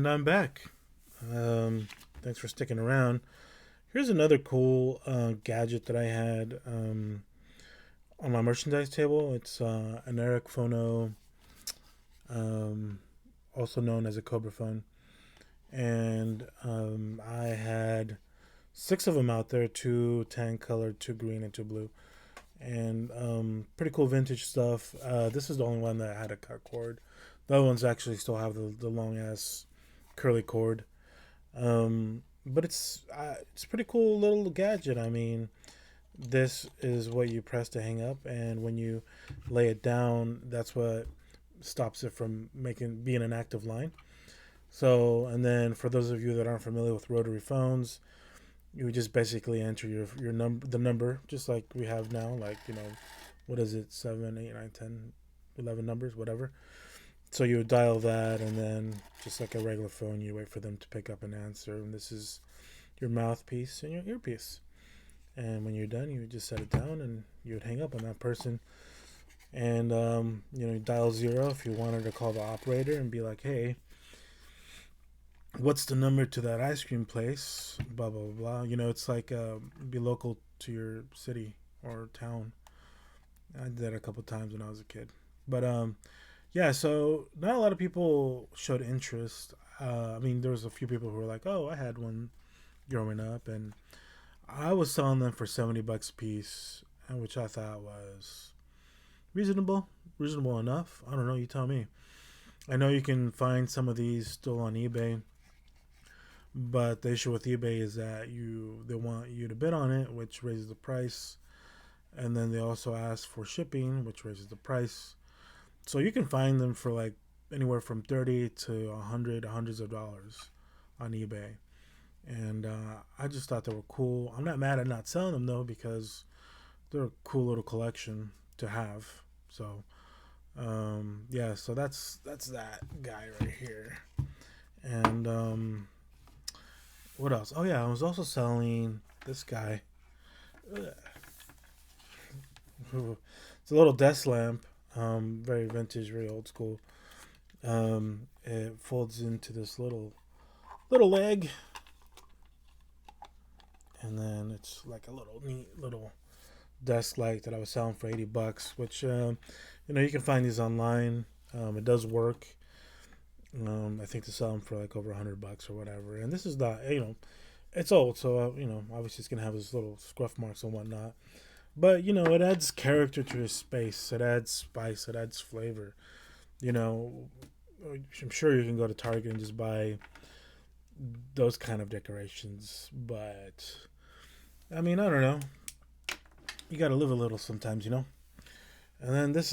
And I'm back. Thanks for sticking around. Here's another cool gadget that I had on my merchandise table. It's an Eric Phono, um, also known as a Cobra phone. And I had six of them out there, two tan colored, two green, and two blue. And pretty cool vintage stuff. This is the only one that had a cut cord. The other ones actually still have the long ass curly cord. But it's a pretty cool little gadget. I mean, this is what you press to hang up, and when you lay it down, that's what stops it from making being an active line. So, and then for those of you that aren't familiar with rotary phones, you would just basically enter your number, the number, just like we have now. Like what is it, 7, 8, 9, 10, 11 numbers, whatever. So you would dial that, and then just like a regular phone, you wait for them to pick up and answer. And this is your mouthpiece and your earpiece. And when you're done, you would just set it down, and you would hang up on that person. And you dial 0 if you wanted to call the operator and be like, "Hey, what's the number to that ice cream place?" Blah blah blah. Blah. It's like be local to your city or town. I did that a couple times when I was a kid, but yeah, so not a lot of people showed interest. I mean, there was a few people who were like, "Oh, I had one growing up," and I was selling them for $70 a piece, which I thought was reasonable, reasonable enough. I don't know. You tell me. I know you can find some of these still on eBay, but the issue with eBay is that they want you to bid on it, which raises the price, and then they also ask for shipping, which raises the price. So you can find them for like anywhere from 30 to 100, hundreds of dollars on eBay. And I just thought they were cool. I'm not mad at not selling them though, because they're a cool little collection to have. So yeah, so that's that guy right here. And what else? Oh yeah, I was also selling this guy. It's a little desk lamp, very vintage, very old school. It folds into this little leg, and then it's like a little neat little desk light that I was selling for $80, which you can find these online. It does work. I think to sell them for like over $100 or whatever. And this is not, it's old, so obviously it's gonna have its little scruff marks and whatnot. But it adds character to your space. It adds spice. It adds flavor. You know, I'm sure you can go to Target and just buy those kind of decorations, but I mean, I don't know. You got to live a little sometimes. And then this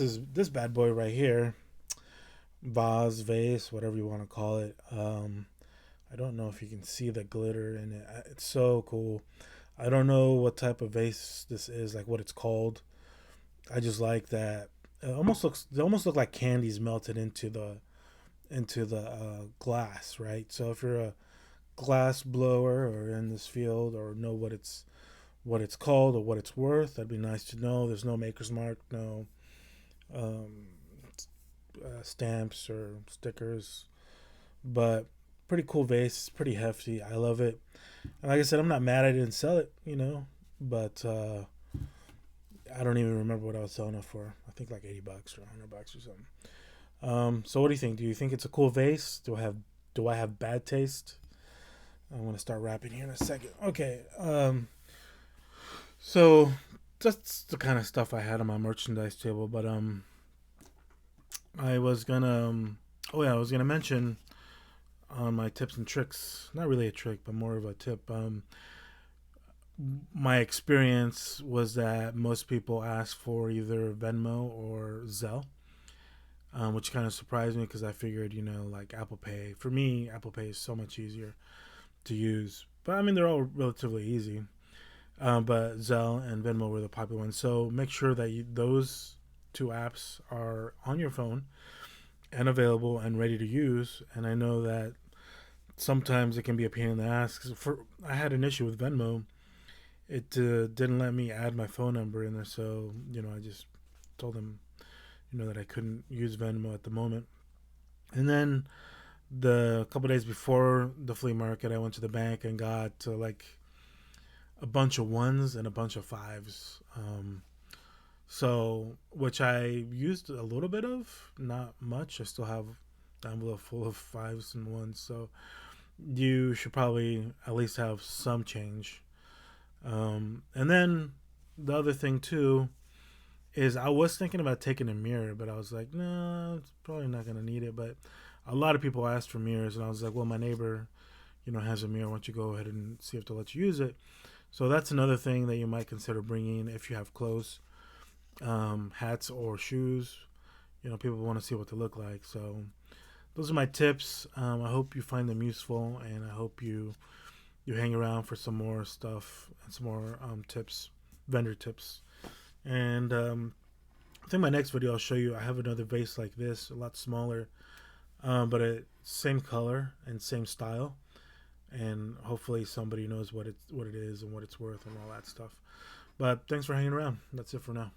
bad boy right here, vase, whatever you want to call it. I don't know if you can see the glitter in it. It's so cool. I don't know what type of vase this is, like what it's called. I just like that. They almost look like candies melted into the glass, right? So if you're a glass blower or in this field or know what it's called or what it's worth, that'd be nice to know. There's no maker's mark, no um, stamps or stickers, but pretty cool vase. It's pretty hefty. I love it. And like I said, I'm not mad I didn't sell it, but I don't even remember what I was selling it for. I think like $80 or $100 or something. So what do you think? Do you think it's a cool vase? Do I have bad taste? I'm gonna start rapping here in a second. Okay. So that's the kind of stuff I had on my merchandise table. But I was gonna oh yeah, I was gonna mention on my tips and tricks. Not really a trick, but more of a tip. My experience was that most people ask for either Venmo or Zelle, which kind of surprised me because I figured, like Apple Pay. For me, Apple Pay is so much easier to use. But I mean, they're all relatively easy. But Zelle and Venmo were the popular ones. So make sure that those two apps are on your phone and available and ready to use. And I know that sometimes it can be a pain in the ass. I had an issue with Venmo. It didn't let me add my phone number in there, so I just told them that I couldn't use Venmo at the moment. And then The couple days before the flea market, I went to the bank and got like a bunch of ones and a bunch of fives. So, which I used a little bit of, not much. I still have the envelope full of fives and ones. So, you should probably at least have some change. And then the other thing, too, is I was thinking about taking a mirror, but I was like, no, it's probably not going to need it. But a lot of people asked for mirrors, and I was like, well, my neighbor, has a mirror. Why don't you go ahead and see if they'll let you use it? So that's another thing that you might consider bringing if you have clothes, hats or shoes. People want to see what they look like. So those are my tips. I hope you find them useful, and I hope you hang around for some more stuff and some more tips, vendor tips. And I think my next video I'll show you. I have another vase like this, a lot smaller, but same color and same style. And hopefully somebody knows what it is and what it's worth and all that stuff. But thanks for hanging around. That's it for now.